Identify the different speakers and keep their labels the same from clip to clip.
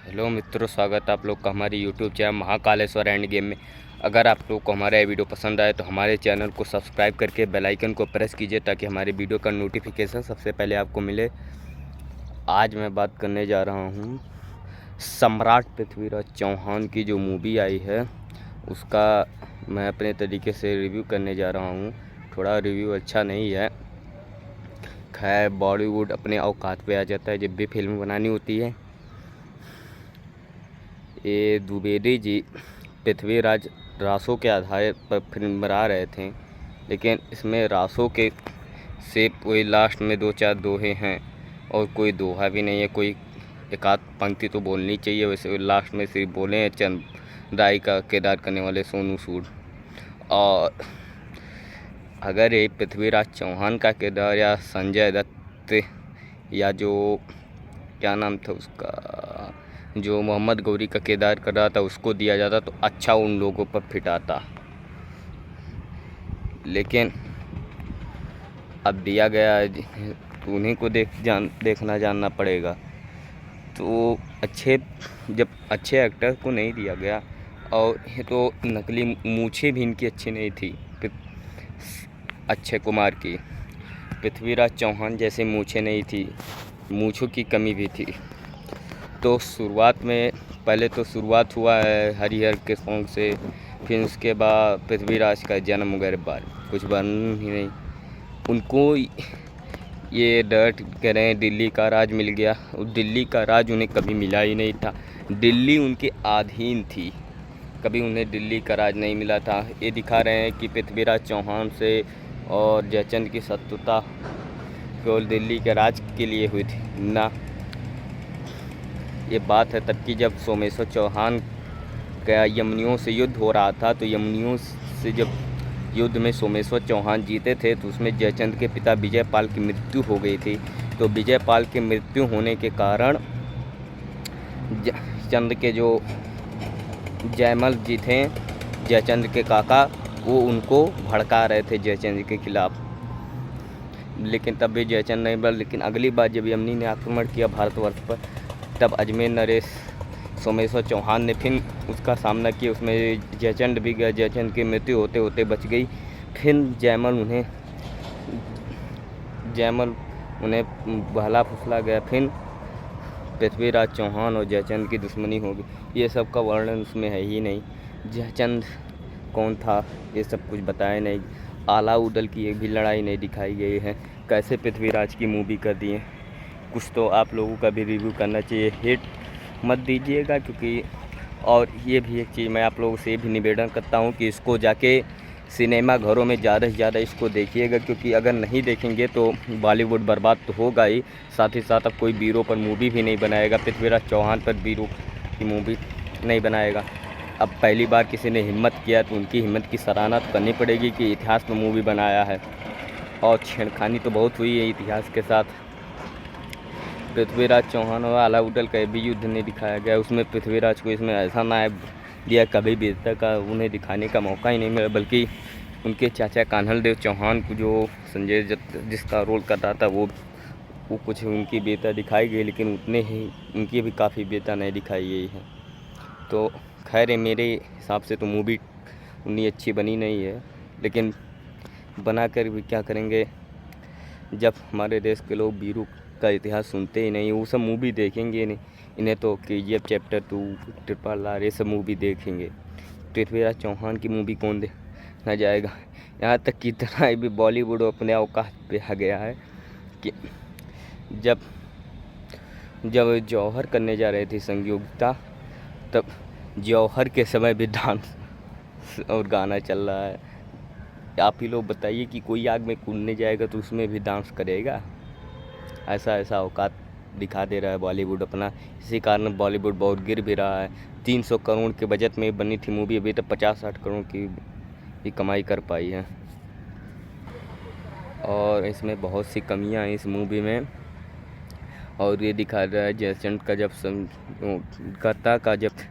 Speaker 1: Hello मित्रों, स्वागत है आप लोग का हमारे YouTube channel Mahakaleshwar end game में। अगर आप लोग को हमारा वीडियो पसंद आए तो हमारे चैनल को सब्सक्राइब करके बेल आइकन को प्रेस कीजिए ताकि हमारे वीडियो का नोटिफिकेशन सबसे पहले आपको मिले। आज मैं बात करने जा रहा हूँ सम्राट पृथ्वीराज चौहान की जो मूवी आई है उसका मैं अपने तरीके से रिव्यू करने जा रहा हूँ। थोड़ा रिव्यू अच्छा नहीं है। खैर, बॉलीवुड अपने औकात पे आ जाता है जब भी फिल्म बनानी होती है। ये द्विवेदी जी पृथ्वीराज रासो के आधार पर फिल्म बना रहे थे, लेकिन इसमें रासो के से कोई लास्ट में दो चार दोहे हैं और कोई दोहा भी नहीं है। कोई एक आध पंक्ति तो बोलनी चाहिए, वैसे लास्ट में सिर्फ बोले हैं चंद दाई का किरदार करने वाले सोनू सूद। और अगर ये पृथ्वीराज चौहान का किरदार या संजय दत्त या जो क्या नाम था उसका, जो मोहम्मद गौरी का किरदार कर रहा था, उसको दिया जाता तो अच्छा उन लोगों पर फिट आता, लेकिन अब दिया गया है तो उन्हीं को देखना जानना पड़ेगा। तो जब अच्छे एक्टर को नहीं दिया गया, और ये तो नकली मूछें भी इनकी अच्छी नहीं थी अक्षय कुमार की। पृथ्वीराज चौहान जैसे मूछें नहीं थी, मूछों की कमी भी थी। तो पहले तो शुरुआत हुआ है हरिहर के सॉन्ग से, फिर उसके बाद पृथ्वीराज का जन्म वगैरह बार कुछ वर्णन ही नहीं। उनको ये डर्ट कह रहे हैं दिल्ली का राज मिल गया, और दिल्ली का राज उन्हें कभी मिला ही नहीं था। दिल्ली उनके अधीन थी, कभी उन्हें दिल्ली का राज नहीं मिला था। ये दिखा रहे हैं कि पृथ्वीराज चौहान से और जयचंद की शत्रुता केवल दिल्ली के राज के लिए हुई थी ना। ये बात है तब की जब सोमेश्वर चौहान का यमुनियों से युद्ध हो रहा था। तो यमुनियों से जब युद्ध में सोमेश्वर चौहान जीते थे तो उसमें जयचंद के पिता विजयपाल की मृत्यु हो गई थी। तो विजयपाल की मृत्यु होने के कारण चंद के जो जयमल जी थे, जयचंद के काका, वो उनको भड़का रहे थे जयचंद के खिलाफ, लेकिन तब भी जयचंद नहीं बल। लेकिन अगली बार जब यमुनी ने आक्रमण किया भारतवर्ष पर, तब अजमेर नरेश सोमेश्वर चौहान ने फिर उसका सामना किया। उसमें जयचंद भी गया, जयचंद की मृत्यु होते होते बच गई। फिर जयमल उन्हें बहला फुसला गया। फिर पृथ्वीराज चौहान और जयचंद की दुश्मनी हो गई। ये सब का वर्णन उसमें है ही नहीं। जयचंद कौन था ये सब कुछ बताया नहीं। आला उदल की एक भी लड़ाई नहीं दिखाई गई है। कैसे पृथ्वीराज की मूवी कर दिए। कुछ तो आप लोगों का भी रिव्यू करना चाहिए, हेट मत दीजिएगा। क्योंकि और ये भी एक चीज़ मैं आप लोगों से भी निवेदन करता हूँ कि इसको जाके सिनेमा घरों में ज़्यादा से ज़्यादा इसको देखिएगा, क्योंकि अगर नहीं देखेंगे तो बॉलीवुड बर्बाद तो होगा ही, साथ ही साथ अब कोई वीरों पर मूवी भी नहीं बनाएगा। पृथ्वीराज चौहान पर वीरों की मूवी नहीं बनाएगा। अब पहली बार किसी ने हिम्मत किया तो उनकी हिम्मत की सराहना तो करनी पड़ेगी कि इतिहास में मूवी बनाया है। और छेड़खानी तो बहुत हुई है इतिहास के साथ। पृथ्वीराज चौहान और अलाउद्दीन का भी युद्ध नहीं दिखाया गया। उसमें पृथ्वीराज को इसमें ऐसा नायक दिया, कभी भी तक का उन्हें दिखाने का मौका ही नहीं मिला। बल्कि उनके चाचा कान्हल देव चौहान को जो संजय जिसका रोल कर रहा था वो कुछ उनकी बेटा दिखाई गई, लेकिन उतने ही उनकी भी काफ़ी बेटा नहीं दिखाई गई है। तो खैर, मेरे हिसाब से तो मूवी उतनी अच्छी बनी नहीं है, लेकिन बना कर भी क्या करेंगे जब हमारे देश के लोग वीरों का इतिहास सुनते ही नहीं। वो सब मूवी देखेंगे नहीं। इन्हें तो KGF चैप्टर 2, RRR ये सब मूवी देखेंगे। पृथ्वीराज चौहान की मूवी कौन देखना जाएगा। यहाँ तक कि इतना भी बॉलीवुड अपने औकात पे आ गया है कि जब जौहर करने जा रहे थे संयोगिता, तब जौहर के समय भी डांस और गाना चल रहा है। आप ही लोग बताइए कि कोई आग में कूदने जाएगा तो उसमें भी डांस करेगा। ऐसा औकात दिखा दे रहा है बॉलीवुड अपना। इसी कारण बॉलीवुड बहुत गिर भी रहा है। 300 करोड़ के बजट में बनी थी मूवी, अभी तक 50-60 करोड़ की भी कमाई कर पाई है। और इसमें बहुत सी कमियां हैं इस मूवी में। और ये दिखा रहा है जयचंद का जब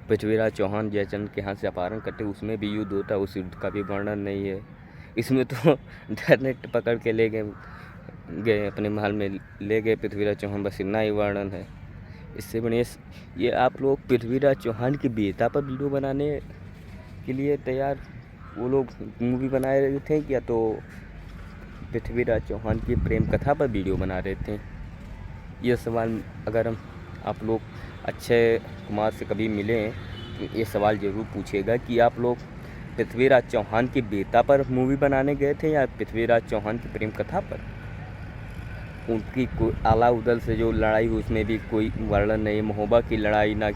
Speaker 1: पृथ्वीराज चौहान जयचंद के हाथ से अपहरण करते उसमें भी युद्ध होता है, उस युद्ध का भी वर्णन नहीं है। इसमें तो डायरेक्ट पकड़ के ले गए अपने महल में ले गए पृथ्वीराज चौहान, बस इतना ही वर्णन है। इससे बढ़िया ये आप लोग पृथ्वीराज चौहान की वीरता पर वीडियो बनाने के लिए तैयार, वो लोग मूवी बना रहे थे या तो पृथ्वीराज चौहान की प्रेम कथा पर वीडियो बना रहे थे? ये सवाल अगर आप लोग अक्षय कुमार से कभी मिलें तो ये सवाल ज़रूर पूछिएगा कि आप लोग पृथ्वीराज चौहान की वीरता पर मूवी बनाने गए थे या पृथ्वीराज चौहान की प्रेम कथा पर। उनकी कोई आला उदल से जो लड़ाई हुई उसमें भी कोई वर्णन नहीं, महोबा की लड़ाई ना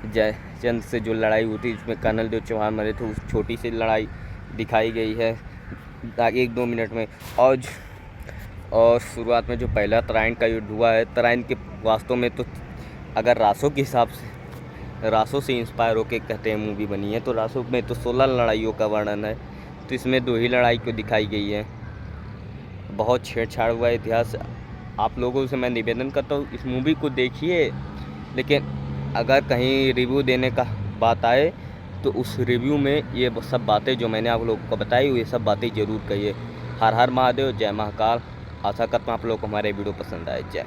Speaker 1: जयचंद से जो लड़ाई हुई थी उसमें कर्नल देव चौहान मरे थे, उस छोटी सी लड़ाई दिखाई गई है 1-2 मिनट में। और शुरुआत में जो पहला तराइन का युद्ध हुआ है, तराइन के वास्तव में तो अगर रासो के हिसाब से, रासो से इंस्पायर होकर कहते हैं मूवी बनी है, तो रासो में तो 16 लड़ाइयों का वर्णन है, तो इसमें 2 ही लड़ाई को दिखाई गई है। बहुत छेड़छाड़ हुआ है इतिहास। आप लोगों से मैं निवेदन करता हूँ इस मूवी को देखिए, लेकिन अगर कहीं रिव्यू देने का बात आए तो उस रिव्यू में ये सब बातें जो मैंने आप लोगों को बताई ये सब बातें ज़रूर कहिए। हर हर महादेव, जय महाकाल। आशा करता हूँ आप लोगों को हमारे वीडियो पसंद आए। जय।